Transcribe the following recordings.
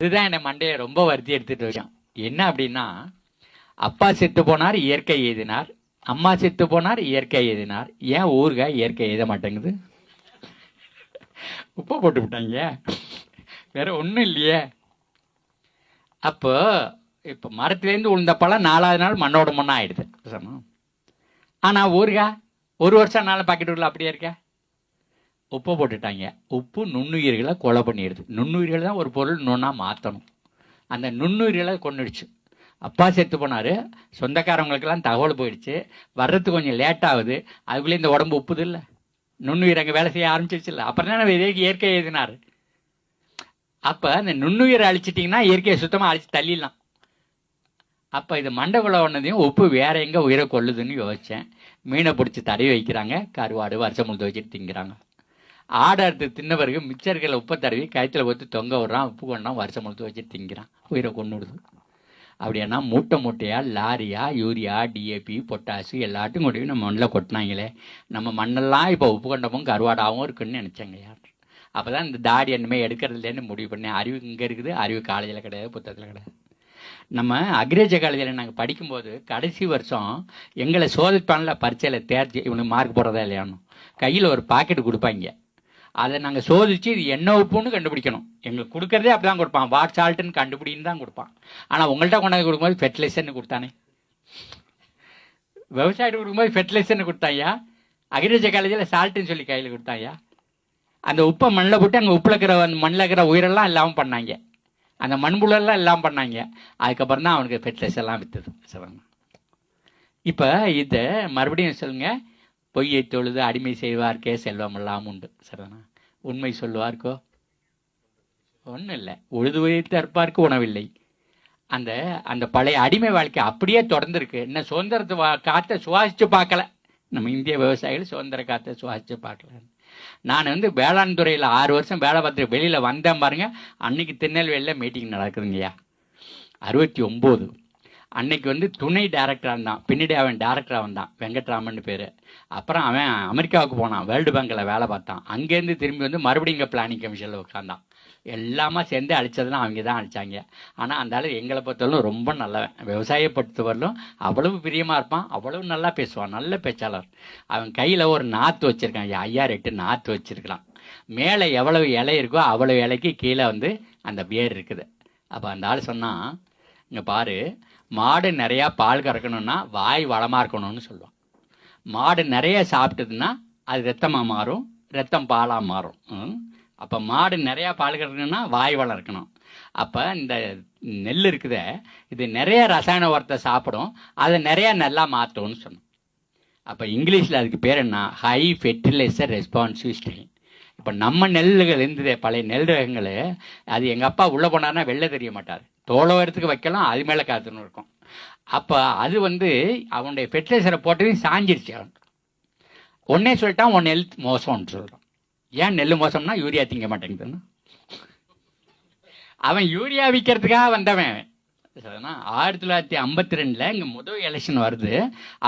இதுதான் என்னை மண்டையை ரொம்ப வருத்தி எடுத்துட்டு வச்சான். என்ன அப்படின்னா, அப்பா செத்து போனார் இயற்கை எழுதினார், அம்மா செத்து போனார் இயற்கை எழுதினார், ஏன் ஊறுகாய் இயற்கை எழுத மாட்டேங்குது? உப்பை போட்டு விட்டாங்க, வேற ஒன்றும் இல்லையே. அப்போ இப்போ மரத்துலேருந்து உளுந்த பழம் 4வது நாள் மண்ணோட மண்ணா ஆயிடுது. ஆனால் ஊறுகாய் 1 வருஷம் நாள் பாக்கெட் உள்ள அப்படியே இருக்க. உப்பை போட்டுட்டாங்க. உப்பு நுண்ணுயிர்களை கொலை பண்ணிடுது. நுண்ணுயிர்கள் தான் ஒரு பொருள் நுண்ணா மாற்றணும். அந்த நுண்ணுயிர்களை கொண்டுடுச்சு. அப்பா செத்து போனார், சொந்தக்காரவங்களுக்கெல்லாம் தகவல் போயிடுச்சு, வர்றதுக்கு கொஞ்சம் லேட் ஆகுது, அதுக்குள்ளே இந்த உடம்பு உப்புது இல்லை, நுண்ணுயிர் அங்கே வேலை செய்ய ஆரம்பிச்சிருச்சு இல்லை. அப்புறம் தான் இயற்கை எழுதினார். அப்போ அந்த நுண்ணுயிரை அழிச்சிட்டிங்கன்னா இயற்கையை சுத்தமாக அழிச்சு தள்ளிடலாம். அப்போ இது மண்டகுள்ள ஒன்றதையும் உப்பு வேற எங்கே உயிரை கொள்ளுதுன்னு யோசித்தேன். மீனை பிடிச்சி தடவி வைக்கிறாங்க, கருவாடு வருஷம் முழுது வச்சுட்டு திங்கிறாங்க. ஆடை அறுத்து தின்ன பிறகு மிச்சர்களை உப்பை தடவி கயத்தில் ஊற்றி தொங்க விடுறான், உப்பு கொண்டான், வருஷம் முழுது வச்சுட்டு திங்கிறான், உயிரை கொண்டு விடுது. அப்படின்னா மூட்டை மூட்டையா லாரியா யூரியா டிஏபி பொட்டாசு எல்லாத்தையும் கொண்டு நம்ம மண்ணில் கொட்டினாங்களே, நம்ம மண்ணெல்லாம் இப்போ உப்பு கொண்டமும் கருவாடாகவும் இருக்குன்னு நினச்சேங்க யார். அப்போ தான் இந்த தாடி என்னமே எடுக்கிறதுலேன்னு முடிவு பண்ணேன். அறிவு இங்கே இருக்குது, அறிவு காலேஜில் கிடையாது, புத்தகத்தில் கிடையாது. நம்ம அக்ரேஜ காலேஜில் நாங்கள் படிக்கும்போது கடைசி வருஷம் எங்களை சோதிப்பானில் பரீட்சையில் தேர்ச்சி இவனுக்கு மார்க் போடுறதா இல்லையானு கையில் ஒரு பாக்கெட் கொடுப்பாங்க. அதை நாங்கள் சோதிச்சு இது என்ன உப்புன்னு கண்டுபிடிக்கணும். எங்களுக்கு கொடுக்கறதே அப்படி தான் கொடுப்பான், வாட் சால்ட்டுன்னு கண்டுபிடின்னு தான் கொடுப்பான். ஆனால் உங்கள்கிட்ட கொண்டாந்து கொடுக்கும்போது ஃபெர்டிலைசர்னு கொடுத்தானே, விவசாயிட்டு கொடுக்கும்போது ஃபெர்டிலைசர்னு கொடுத்தாயா, அக்ரிகல்ச்சர் காலேஜில் சால்ட்டுன்னு சொல்லி கையில் கொடுத்தாயா. அந்த உப்பை மண்ணில் போட்டு அங்கே உப்பில் இருக்கிற மண்ணில் இருக்கிற உயிரெல்லாம் இல்லாமல் பண்ணாங்க, அந்த மண்புழெல்லாம் எல்லாம் பண்ணாங்க. அதுக்கப்புறம் தான் அவனுக்கு ஃபெர்டிலைசர்லாம் விற்றுது. சொல்லுங்க. இப்போ இதை மறுபடியும் சொல்லுங்க, பொய்யை தொழுது அடிமை செய்வார்க்கே செல்வமெல்லாம் உண்டு. சரிதானா? உண்மை சொல்லுவார்க்கோ ஒன்றும் இல்லை, உழுது வைத்து அற்பார்க்கு உணவில்லை. அந்த அந்த பழைய அடிமை வாழ்க்கை அப்படியே தொடர்ந்துருக்கு. இன்னும் சுதந்திரத்தை காற்றை சுவாசித்து பார்க்கல. நம்ம இந்திய விவசாயிகள் சுதந்திர காற்றை சுவாசித்து பார்க்கல. நான் வேளாண் துறையில் 6 வருஷம் வேலை பார்த்துட்டு வெளியில் வந்தேன் பாருங்க. அன்னைக்கு திருநெல்வேலியில் மீட்டிங் நடக்குதுங்கய்யா, 69. அன்னைக்கு துணை டைரக்டராக இருந்தான், பின்னாடி அவன் டைரக்டராக வந்தான், வெங்கட்ராமன் பேர். அப்புறம் அவன் அமெரிக்காவுக்கு போனான், வேர்ல்டு பேங்கில் வேலை பார்த்தான். அங்கேருந்து திரும்பி மறுபடியும் இங்கே பிளானிங் கமிஷனில் உட்காந்தான். எல்லாமே சேர்ந்து அழிச்சதுலாம் அவங்க தான் அழிச்சாங்க. ஆனால் அந்த ஆள் எங்களை பொறுத்தவரைக்கும் ரொம்ப நல்லவன், விவசாயியை பொறுத்தவரையிலும் அவ்வளவு பிரியமாக இருப்பான், அவ்வளவு நல்லா பேசுவான், நல்ல பேச்சாளர். அவன் கையில் ஒரு நாற்று வச்சுருக்கான், 5-8 நாற்று வச்சுருக்கலாம். மேலே எவ்வளவு இலை இருக்கோ அவ்வளவு இலைக்கு கீழே அந்த வேர் இருக்குது. அப்போ அந்த ஆள் சொன்னான், இங்கே பாரு, மாடு நிறையா பால் கறக்கணும்னா வாய் வளமாக இருக்கணும்னு சொல்லுவான். மாடு நிறைய சாப்பிட்டதுன்னா அது ரத்தமாக மாறும், ரத்தம் பாலாக மாறும். அப்போ மாடு நிறையா பால் கறக்கணும்னா வாய் வளம் இருக்கணும். அப்போ இந்த நெல் இருக்குதே, இது நிறைய ரசாயன உரத்தை சாப்பிடும், அதை நிறையா நல்லா மாற்றும்னு சொன்னோம். அப்போ இங்கிலீஷில் அதுக்கு பேர் என்ன? High fertilizer responsive strain. இப்போ நம்ம நெல்லுகள் இருந்ததே, பழைய நெல் ரகங்கள், அது எங்கள் அப்பா உள்ளே போனார்னா வெளில தெரிய மாட்டார், தோளவரத்துக்கு வைக்கலாம், அது மேலே காத்துன்னு இருக்கும். அப்போ அது அவனுடைய ஃபெர்டிலைசரை போட்டதையும் சாஞ்சிருச்சு. அவன் ஒன்னே சொல்லிட்டான், உன் நெல் மோசம்னு சொல்கிறான். ஏன் நெல் மோசம்னா யூரியா திங்க மாட்டேங்குதுன்னு. அவன் யூரியா விற்கிறதுக்காக வந்தவன். 1952 இங்கே முதல் எலெக்ஷன் வருது.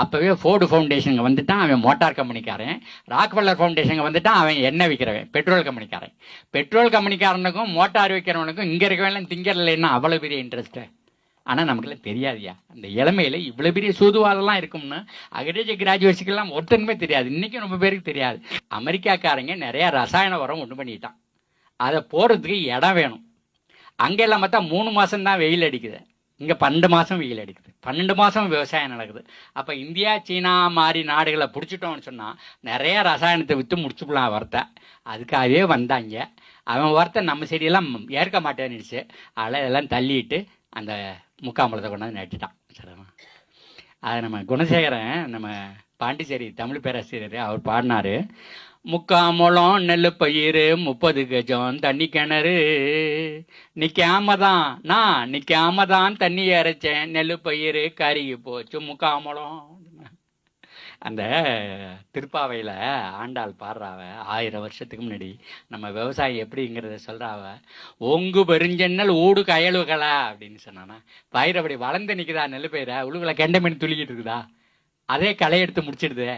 அப்போவே ஃபோர்டு ஃபவுண்டேஷனுக்கு வந்துட்டான் அவன், மோட்டார் கம்பெனிக்காரன். ராக்ஃபெல்லர் ஃபவுண்டேஷனுக்கு வந்துட்டான் அவன், எண்ணெய் விற்கிறவன், பெட்ரோல் கம்பெனிக்காரன். பெட்ரோல் கம்பெனிக்காரனுக்கும் மோட்டார் விற்கிறவனுக்கும் இங்கே இருக்கவெல்லாம் திங்கறலைன்னா அவ்வளோ பெரிய இன்ட்ரெஸ்ட்டு. ஆனால் நமக்குலாம் தெரியாதுயா, அந்த இளமையில் இவ்வளோ பெரிய சூதுவாலெல்லாம் இருக்கும்னு அக்ரிகல்ச்சர் கிராஜுவேட்ஸுக்கெல்லாம் ஒருத்தனுமே தெரியாது, இன்றைக்கும் ரொம்ப பேருக்கு தெரியாது. அமெரிக்காக்காரங்க நிறையா ரசாயன உரம் ஒன்று பண்ணிட்டான், அதை போடுறதுக்கு இடம் வேணும். அங்கெல்லாம் பார்த்தா 3 மாதம் தான் வெயில் அடிக்குது, இங்கே 12 மாதம் வெயில் அடிக்குது, 12 மாதம் விவசாயம் நடக்குது. அப்போ இந்தியா சீனா மாதிரி நாடுகளை பிடிச்சிட்டோம்னு சொன்னால் நிறைய ரசாயனத்தை விற்று முடிச்சுக்கலாம் வரத்தை. அதுக்காகவே வந்தாங்க. அவன் வரத்தை நம்ம செடியெல்லாம் ஏற்க மாட்டேன்னுச்சு, அதெல்லாம் இதெல்லாம் தள்ளிட்டு அந்த முக்காம்பழத்தை கொண்டாந்து நட்டுட்டான். சரிண்ணா? அதை நம்ம குணசேகரன், நம்ம பாண்டிச்சேரி தமிழ் பேராசிரியர், அவர் பாடினார், முக்காம்பழம் நெல் பயிர் 30 கஜம் தண்ணி கிணறு, நிற்காம தான் தண்ணி இறைச்சேன், நெல் பயிர் கருகி போச்சு முக்காம்பழம். அந்த திருப்பாவையில் ஆண்டாள் பாடுறாவ, 1000 வருஷத்துக்கு முன்னாடி நம்ம விவசாயம் எப்படிங்கிறத சொல்கிறாவ. ஒங்கு பெருஞ்சென்னல் ஊடு கயலுகளா அப்படின்னு சொன்னானா, பயிர் அப்படி வளர்ந்து நிற்குதா, நெல் பயிரை உழுகுல கெண்டை மீன் துளிக்கிட்டு இருக்குதா, அதே களை எடுத்து முடிச்சிடுது,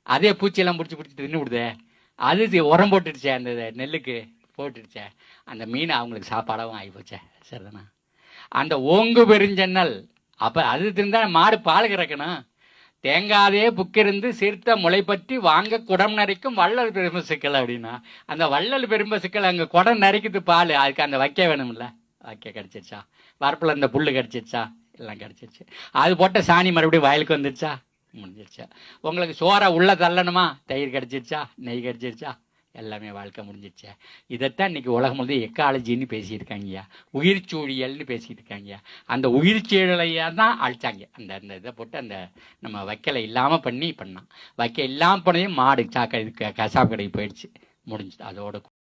அதே பூச்சியெல்லாம் பிடிச்சி தின்னு விடுதே, அது உரம் போட்டுடுச்சே, அந்த நெல்லுக்கு போட்டுடுச்சே. அந்த மீன் அவங்களுக்கு சாப்பாடாகவும் ஆகிப்போச்சே. சரிதானா? அந்த ஓங்கு பெருஞ்சன்னல் அப்போ அது இருந்தால் மாடு பால் கறக்கணும். தேங்காதே புக்கிருந்து சீர்த்த முளை பற்றி வாங்க குடம் நரைக்கும் வள்ளல் பெரும்பசுக்கள் அப்படின்னா, அந்த வள்ளல் பெரும்பசுக்கள் அங்கே குடம் நரைக்குது பால், அதுக்கு அந்த வைக்க வேணும்ல. வைக்க கிடச்சிருச்சா? வரப்பில் இந்த புல் கிடச்சிருச்சா? எல்லாம் கிடச்சிருச்சு. அது போட்ட சாணி மறுபடியும் வயலுக்கு வந்துருச்சா? முடிஞ்சிருச்சா? உங்களுக்கு சோறை உள்ள தள்ளணுமா? தயிர் கிடச்சிருச்சா? நெய் கிடச்சிருச்சா? எல்லாமே வாழ்க்கை முடிஞ்சிருச்சா? இதைத்தான் இன்னைக்கு உலகம் முழுவதும் எக்காலஜின்னு பேசியிருக்காங்கய்யா, உயிர் சூழியல்னு பேசிட்டு இருக்காங்கய்யா. அந்த உயிர் சூழலையா தான் அழிச்சாங்க. அந்த அந்த இதை போட்டு அந்த நம்ம வைக்கலை இல்லாமல் பண்ணான். வைக்க இல்லாமல் பண்ணதையும் மாடு சாக்க கசாப்பு கடைக்கு போயிடுச்சு. முடிஞ்சுது அதோட.